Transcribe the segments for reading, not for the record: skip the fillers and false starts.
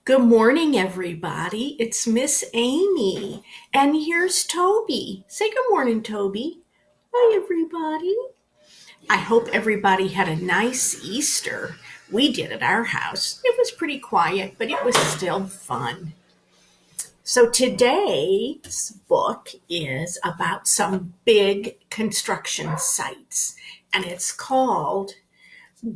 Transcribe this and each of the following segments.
Good morning, everybody. It's Miss Amy. And here's Toby. Say good morning, Toby. Hi, everybody. I hope everybody had a nice Easter. We did at our house. It was pretty quiet, but it was still fun. So today's book is about some big construction sites, and it's called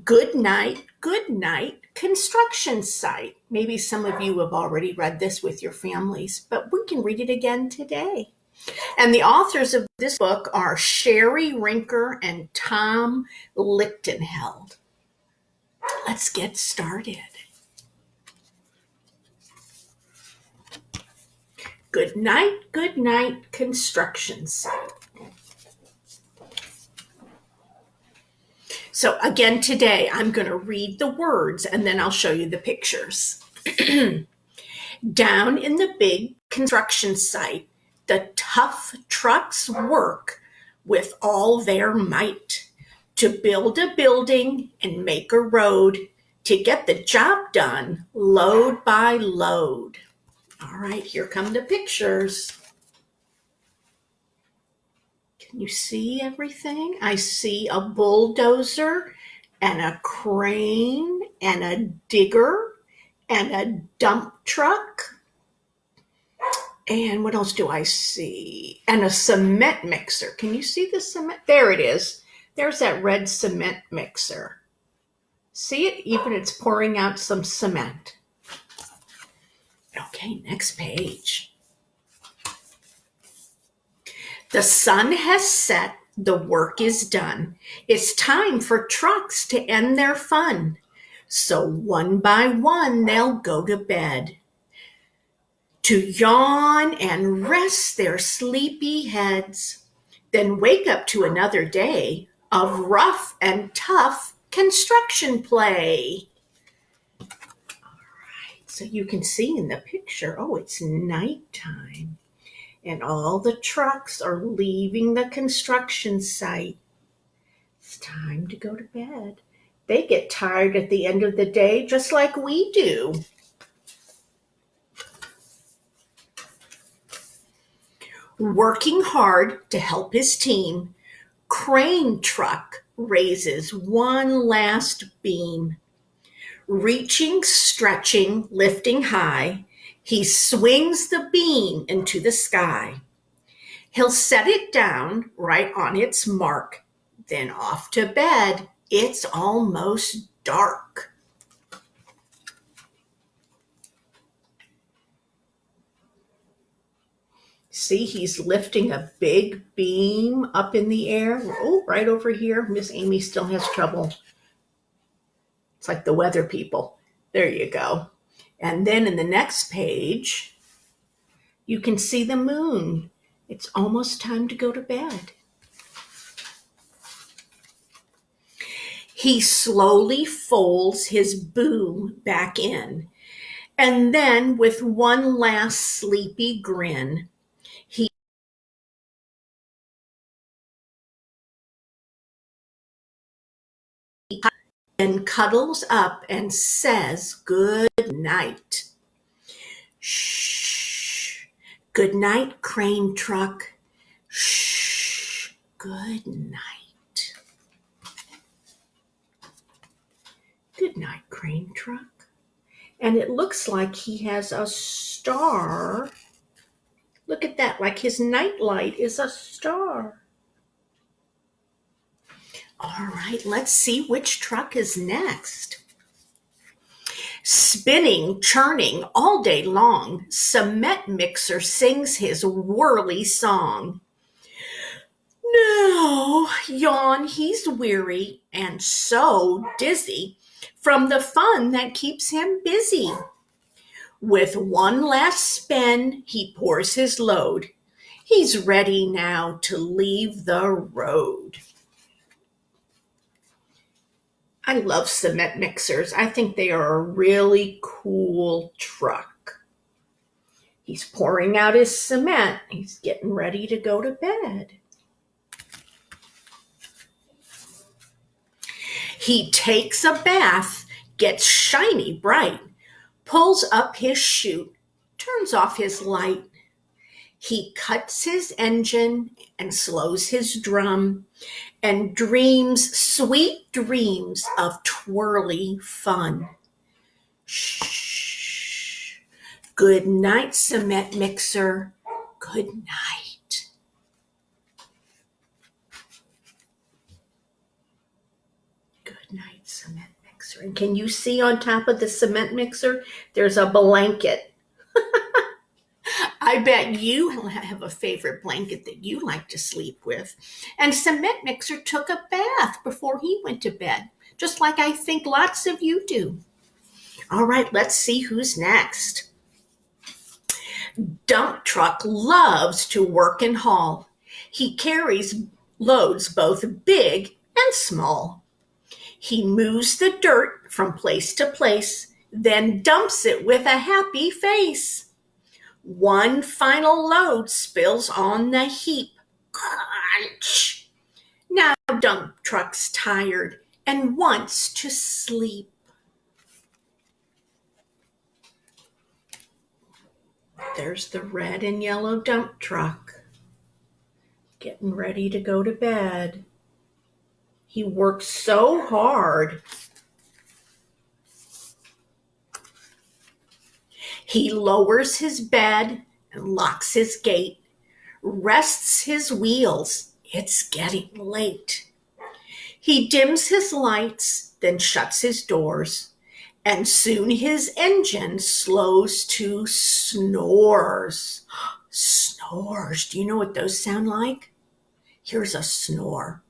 Goodnight, Goodnight construction site. Maybe some of you have already read this with your families, but we can read it again today. And the authors of this book are Sherry Rinker and Tom Lichtenheld. Let's get started. Goodnight, Goodnight construction site. So again today, I'm going to read the words and then I'll show you the pictures. Down in the big construction site, the tough trucks work with all their might to build a building and make a road to get the job done load by load. All right, here come the pictures. Can you see everything? I see a bulldozer and a crane and a digger and a dump truck. And what else do I see? And a cement mixer. Can you see the cement? There it is. There's that red cement mixer. See it? Even it's pouring out some cement. Okay, next page. The sun has set, the work is done. It's time for trucks to end their fun. So one by one, they'll go to bed to yawn and rest their sleepy heads, then wake up to another day of rough and tough construction play. All right, so you can see in the picture, it's nighttime. And all the trucks are leaving the construction site. It's time to go to bed. They get tired at the end of the day, just like we do. Working hard to help his team, crane truck raises one last beam. Reaching, stretching, lifting high, he swings the beam into the sky. He'll set it down right on its mark, then off to bed. It's almost dark. See, he's lifting a big beam up in the air. Right over here. Miss Amy still has trouble. It's like the weather people. There you go. And then in the next page, you can see the moon. It's almost time to go to bed. He slowly folds his boom back in, and then with one last sleepy grin, he then cuddles up and says good night. Shh. Good night, crane truck. Shh. Good night. Good night, crane truck. And it looks like he has a star. Look at that, like his nightlight is a star. All right, let's see which truck is next. Spinning, churning all day long, cement mixer sings his whirly song. No, yawn, he's weary and so dizzy from the fun that keeps him busy. With one last spin, he pours his load. He's ready now to leave the road. I love cement mixers. I think they are a really cool truck. He's pouring out his cement. He's getting ready to go to bed. He takes a bath, gets shiny bright, pulls up his chute, turns off his light. He cuts his engine and slows his drum and dreams sweet dreams of twirly fun. Shh. Good night, cement mixer. Good night. Good night, cement mixer. And can you see on top of the cement mixer, there's a blanket. I bet you have a favorite blanket that you like to sleep with. And Cement Mixer took a bath before he went to bed, just like I think lots of you do. All right, let's see who's next. Dump Truck loves to work and haul. He carries loads both big and small. He moves the dirt from place to place, then dumps it with a happy face. One final load spills on the heap. Crunch! Now Dump Truck's tired and wants to sleep. There's the red and yellow dump truck, getting ready to go to bed. He works so hard. He lowers his bed and locks his gate, rests his wheels. It's getting late. He dims his lights, then shuts his doors, and soon his engine slows to snores. Snores. Do you know what those sound like? Here's a snore.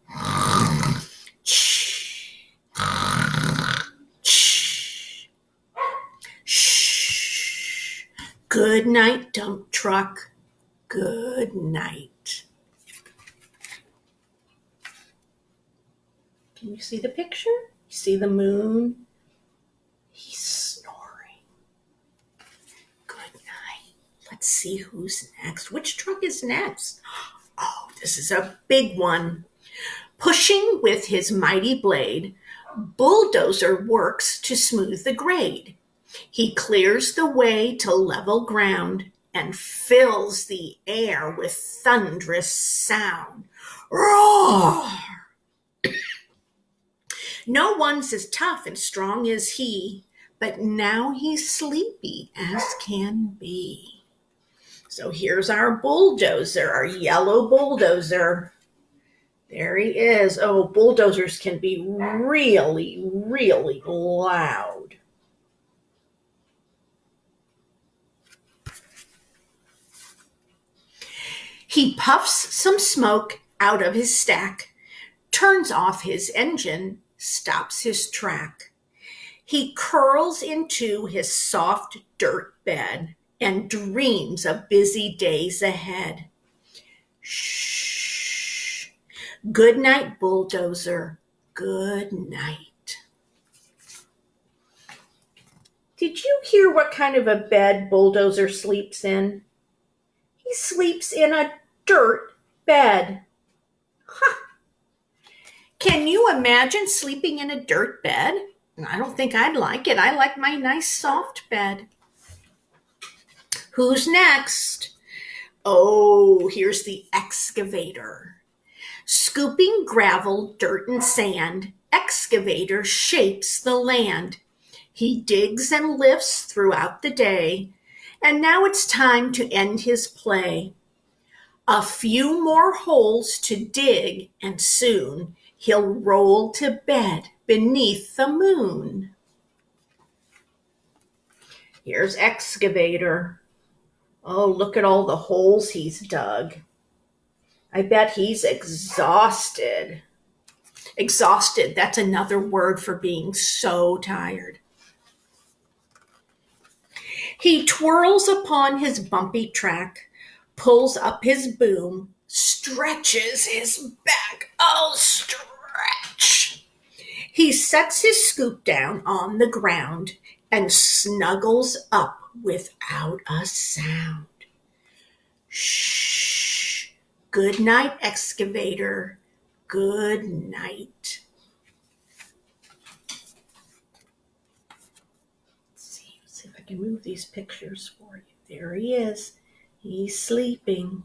Good night, dump truck. Good night. Can you see the picture? You see the moon? He's snoring. Good night. Let's see who's next. Which truck is next? Oh, this is a big one. Pushing with his mighty blade, Bulldozer works to smooth the grade. He clears the way to level ground and fills the air with thunderous sound. Roar! No one's as tough and strong as he, but now he's sleepy as can be. So here's our bulldozer, our yellow bulldozer. There he is. Oh, bulldozers can be really, really loud. He puffs some smoke out of his stack, turns off his engine, stops his track. He curls into his soft dirt bed and dreams of busy days ahead. Shh. Good night, bulldozer. Good night. Did you hear what kind of a bed Bulldozer sleeps in? He sleeps in a dirt bed. Huh. Can you imagine sleeping in a dirt bed? I don't think I'd like it. I like my nice soft bed. Who's next? Oh, here's the excavator. Scooping gravel, dirt, and sand, excavator shapes the land. He digs and lifts throughout the day, and now it's time to end his play. A few more holes to dig, and soon he'll roll to bed beneath the moon. Here's excavator. Oh, look at all the holes he's dug. I bet he's exhausted. Exhausted, that's another word for being so tired. He twirls upon his bumpy track, pulls up his boom, stretches his back. Oh, stretch! He sets his scoop down on the ground and snuggles up without a sound. Shh. Good night, excavator. Good night. Let's see if I can move these pictures for you. There he is. He's sleeping.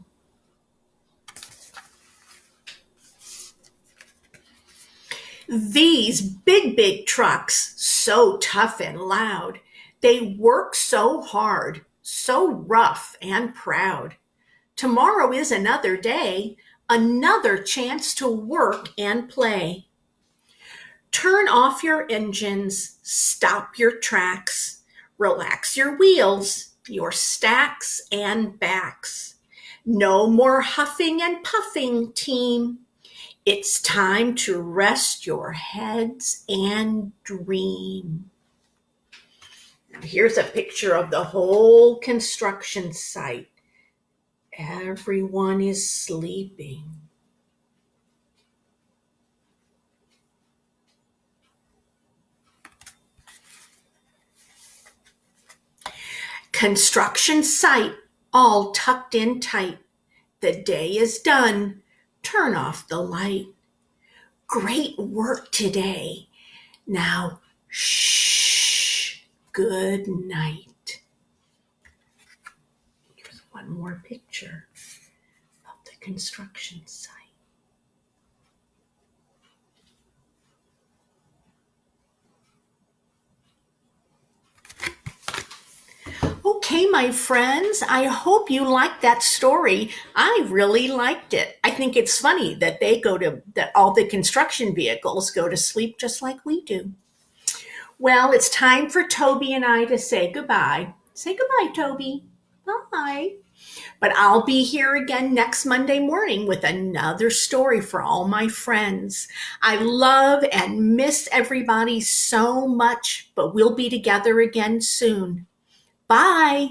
These big trucks, so tough and loud, they work so hard, so rough and proud. Tomorrow is another day, another chance to work and play. Turn off your engines, stop your tracks, relax your wheels, your stacks and backs. No more huffing and puffing, team. It's time to rest your heads and dream. Now here's a picture of the whole construction site. Everyone is sleeping. Construction site, all tucked in tight. The day is done. Turn off the light. Great work today. Now, shh, good night. Here's one more picture of the construction site. Okay, my friends, I hope you liked that story. I really liked it. I think it's funny that that all the construction vehicles go to sleep just like we do. Well, it's time for Toby and I to say goodbye. Say goodbye, Toby. Bye. But I'll be here again next Monday morning with another story for all my friends. I love and miss everybody so much, but we'll be together again soon. Bye.